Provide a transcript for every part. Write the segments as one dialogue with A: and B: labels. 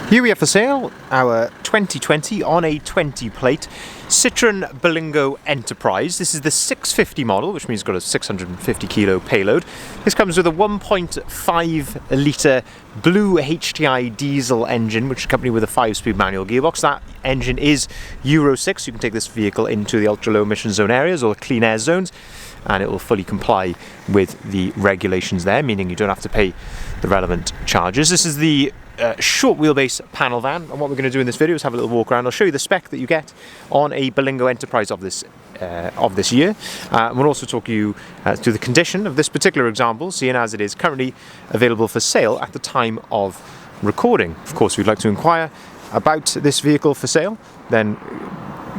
A: Here we have for sale our 2020 on a 20 plate Citroen Berlingo Enterprise. This is the 650 model, which means it's got a 650 kilo payload. This comes with a 1.5 litre blue HTI diesel engine, which is accompanied with a 5-speed manual gearbox. That engine is Euro 6. You can take this vehicle into the ultra low emission zone areas or clean air zones, and it will fully comply with the regulations there, meaning you don't have to pay the relevant charges. This is the short wheelbase panel van, and what we're going to do in this video is have a little walk around. I'll show you the spec that you get on a Berlingo Enterprise of this year. We'll also talk you through the condition of this particular example, seeing as it is currently available for sale at the time of recording. Of course, if you'd like to inquire about this vehicle for sale, then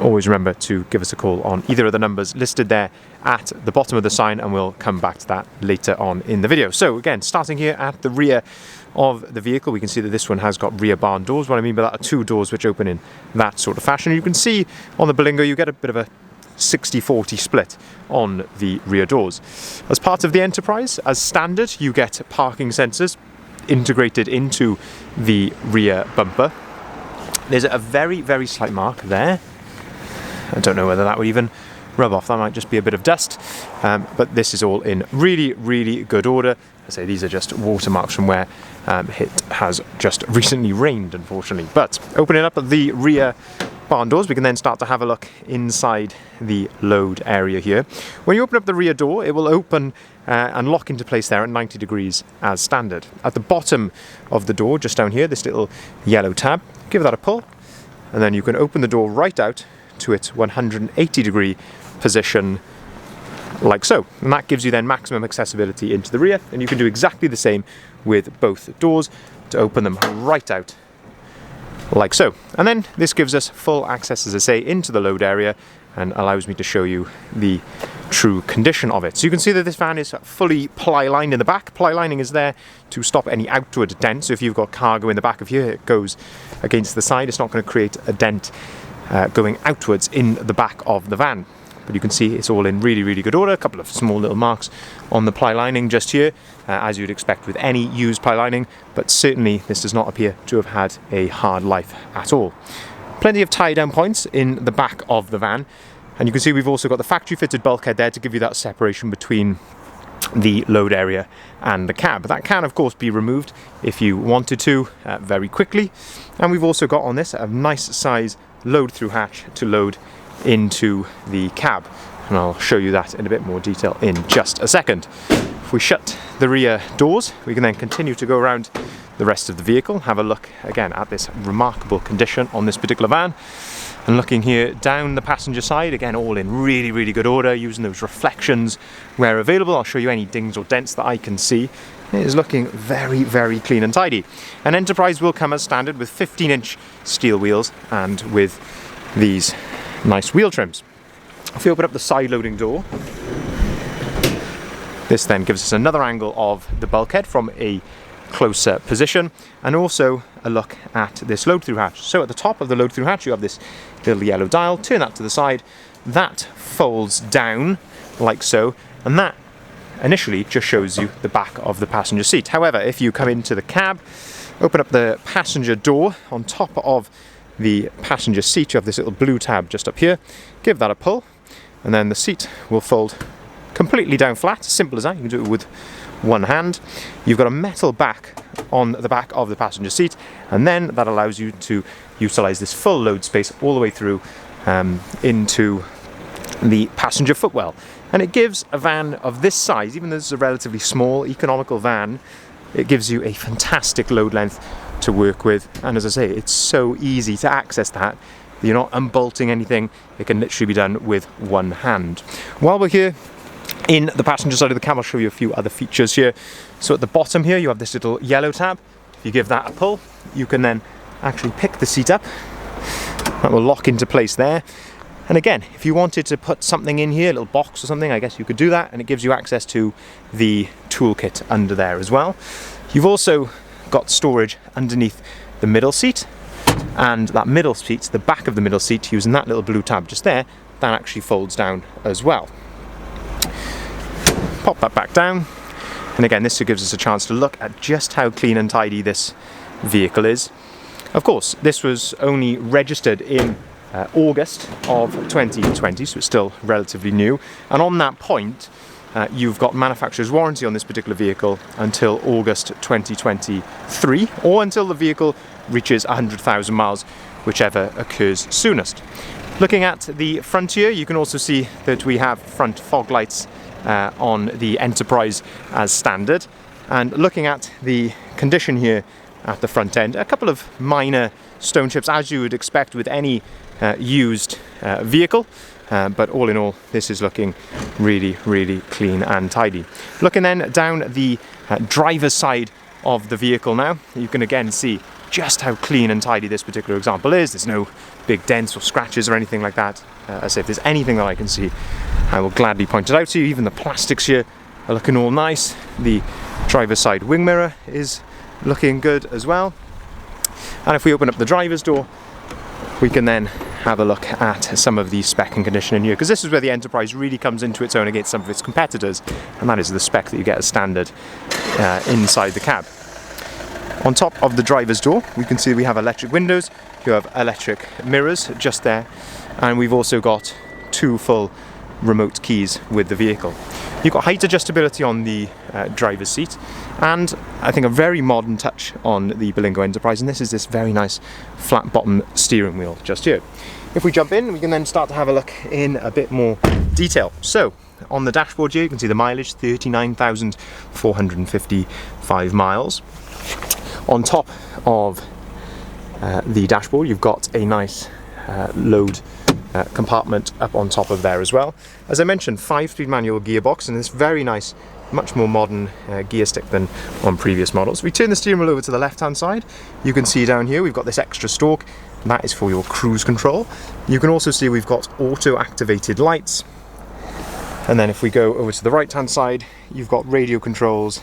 A: always remember to give us a call on either of the numbers listed there at the bottom of the sign, and we'll come back to that later on in the video. So again, starting here at the rear of the vehicle, we can see that this one has got rear barn doors. What I mean by that are two doors which open in that sort of fashion. You can see on the Berlingo you get a bit of a 60-40 split on the rear doors. As part of the Enterprise, as standard, you get parking sensors integrated into the rear bumper. There's a very, very slight mark there. I don't know whether that would even rub off. That might just be a bit of dust, but this is all in really, really good order. I say these are just watermarks from where it has just recently rained, unfortunately. But opening up the rear barn doors, we can then start to have a look inside the load area here. When you open up the rear door, it will open and lock into place there at 90 degrees as standard. At the bottom of the door, just down here, this little yellow tab, give that a pull, and then you can open the door right out to its 180 degree position, like so. And that gives you then maximum accessibility into the rear, and you can do exactly the same with both doors to open them right out like so. And then this gives us full access, as I say, into the load area and allows me to show you the true condition of it. So you can see that this van is fully ply lined in the back. Ply lining is there to stop any outward dent. So if you've got cargo in the back of here, it goes against the side. It's not going to create a dent going outwards in the back of the van. But you can see it's all in really, really good order. A couple of small little marks on the ply lining just here, as you'd expect with any used ply lining, but certainly this does not appear to have had a hard life at all. Plenty of tie down points in the back of the van, and you can see we've also got the factory fitted bulkhead there to give you that separation between the load area and the cab. That can of course be removed if you wanted to very quickly. And we've also got on this a nice size load through hatch to load into the cab, and I'll show you that in a bit more detail in just a second. If we shut the rear doors, we can then continue to go around the rest of the vehicle, have a look again at this remarkable condition on this particular van. And looking here down the passenger side, again all in really, really good order, using those reflections where available. I'll show you any dings or dents that I can see. It is looking very, very clean and tidy. An Enterprise will come as standard with 15-inch steel wheels and with these nice wheel trims. If we open up the side loading door, this then gives us another angle of the bulkhead from a closer position, and also a look at this load through hatch. So at the top of the load through hatch you have this little yellow dial. Turn that to the side, that folds down like so, and that initially just shows you the back of the passenger seat. However, if you come into the cab, open up the passenger door, on top of the passenger seat you have this little blue tab just up here. Give that a pull, and then the seat will fold completely down flat. Simple as that. You can do it with one hand. You've got a metal back on the back of the passenger seat, and then that allows you to utilize this full load space all the way through into the passenger footwell. And it gives a van of this size, even though it's a relatively small economical van, it gives you a fantastic load length to work with. And as I say, it's so easy to access that. You're not unbolting anything. It can literally be done with one hand. While we're here in the passenger side of the cab, I'll show you a few other features here. So at the bottom here you have this little yellow tab. If you give that a pull, you can then actually pick the seat up. That will lock into place there. And again, if you wanted to put something in here, a little box or something, I guess you could do that, and it gives you access to the toolkit under there as well. You've also got storage underneath the middle seat, and that middle seat, the back of the middle seat, using that little blue tab just there, that actually folds down as well. Pop that back down, and again this gives us a chance to look at just how clean and tidy this vehicle is. Of course, this was only registered in August of 2020, so it's still relatively new. And on that point, you've got manufacturer's warranty on this particular vehicle until August 2023, or until the vehicle reaches 100,000 miles, whichever occurs soonest. Looking at the front here, you can also see that we have front fog lights on the Enterprise as standard. And looking at the condition here at the front end, a couple of minor stone chips, as you would expect with any used vehicle. But all in all, this is looking really, really clean and tidy. Looking then down the driver's side of the vehicle now, you can again see just how clean and tidy this particular example is. There's no big dents or scratches or anything like that. As if there's anything that I can see, I will gladly point it out to you. Even the plastics here are looking all nice. The driver's side wing mirror is looking good as well. And if we open up the driver's door, we can then have a look at some of the spec and condition in here, because this is where the Enterprise really comes into its own against some of its competitors, and that is the spec that you get as standard inside the cab. On top of the driver's door, we can see we have electric windows, you have electric mirrors just there, and we've also got 2 full remote keys with the vehicle. You've got height adjustability on the driver's seat, and I think a very modern touch on the Berlingo Enterprise, and this is this very nice flat bottom steering wheel just here. If we jump in, we can then start to have a look in a bit more detail. So on the dashboard here, you can see the mileage, 39,455 miles. On top of the dashboard, you've got a nice load compartment up on top of there as well. As I mentioned, 5-speed manual gearbox and this very nice, much more modern gear stick than on previous models. If we turn the steering wheel over to the left hand side, you can see down here we've got this extra stalk. That is for your cruise control. You can also see we've got auto activated lights. And then if we go over to the right hand side, you've got radio controls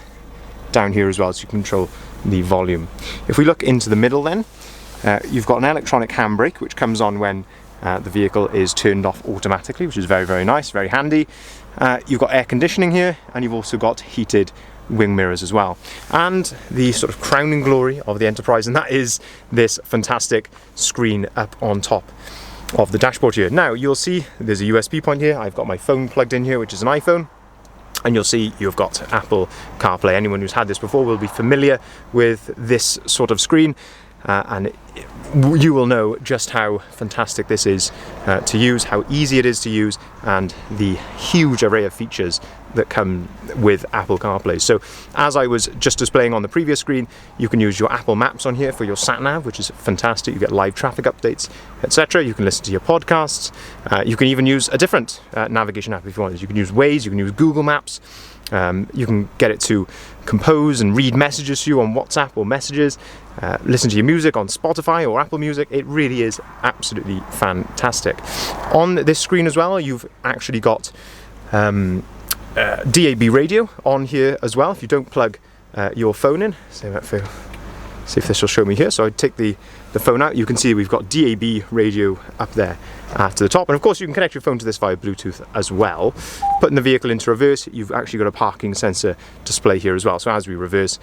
A: down here as well, so you can control the volume. If we look into the middle then, you've got an electronic handbrake which comes on when the vehicle is turned off automatically, which is very, very nice, very handy. You've got air conditioning here, and you've also got heated wing mirrors as well. And the sort of crowning glory of the Enterprise, and that is this fantastic screen up on top of the dashboard here. Now you'll see there's a USB point here. I've got my phone plugged in here, which is an iPhone. And you'll see you've got Apple CarPlay. Anyone who's had this before will be familiar with this sort of screen. And you will know just how fantastic this is to use, how easy it is to use, and the huge array of features that come with Apple CarPlay. So as I was just displaying on the previous screen, you can use your Apple Maps on here for your sat-nav, which is fantastic. You get live traffic updates, etc. You can listen to your podcasts. You can even use a different navigation app if you want. You can use Waze, you can use Google Maps. You can get it to compose and read messages to you on WhatsApp or Messages, listen to your music on Spotify or Apple Music. It really is absolutely fantastic. On this screen as well, you've actually got DAB radio on here as well. If you don't plug your phone in, see if this will show me here. So I take the phone out, you can see we've got DAB radio up there to the top, and of course you can connect your phone to this via Bluetooth as well. Putting the vehicle into reverse, you've actually got a parking sensor display here as well, so as we reverse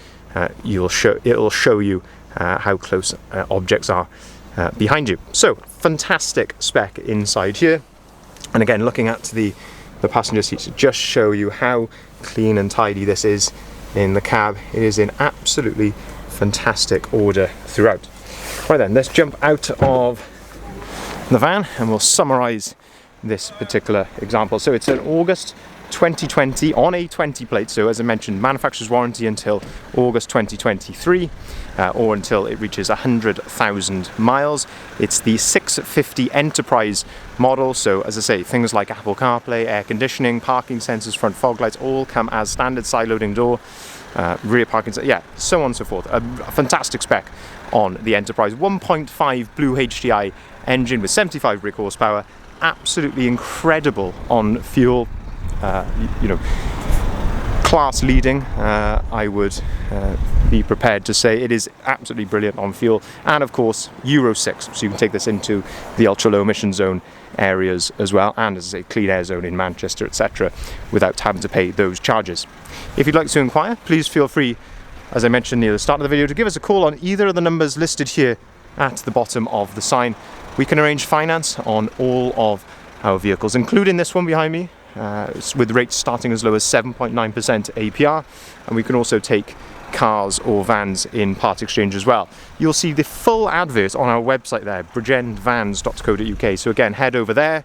A: it'll show you how close objects are behind you. So fantastic spec inside here, and again looking at the passenger seats to just show you how clean and tidy this is in the cab. It is in absolutely fantastic order throughout. Right then, let's jump out of the van and we'll summarize this particular example. So it's an August 2020 on a 20 plate, so as I mentioned, manufacturer's warranty until August 2023 or until it reaches 100,000 miles. It's the 650 Enterprise model, so as I say, things like Apple CarPlay, air conditioning, parking sensors, front fog lights all come as standard, side loading door, rear parking, yeah, so on and so forth. A fantastic spec on the Enterprise. 1.5 Blue HDI engine with 75 brake horsepower, absolutely incredible on fuel. You know, class leading, I would be prepared to say. It is absolutely brilliant on fuel, and of course Euro 6, so you can take this into the ultra low emission zone areas as well, and as I say, clean air zone in Manchester, etc., without having to pay those charges. If you'd like to inquire, please feel free, as I mentioned near the start of the video, to give us a call on either of the numbers listed here at the bottom of the sign. We can arrange finance on all of our vehicles, including this one behind me, with rates starting as low as 7.9% APR, and we can also take cars or vans in part exchange as well. You'll see the full advert on our website there, bridgendvans.co.uk, so again, head over there.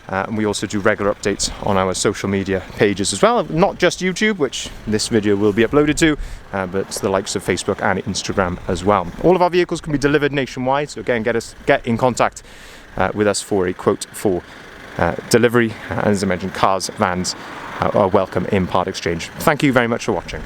A: And we also do regular updates on our social media pages as well, not just YouTube, which this video will be uploaded to, but the likes of Facebook and Instagram as well. All of our vehicles can be delivered nationwide, so again, get in contact with us for a quote for delivery. And as I mentioned, cars, vans are welcome in part exchange. Thank you very much for watching.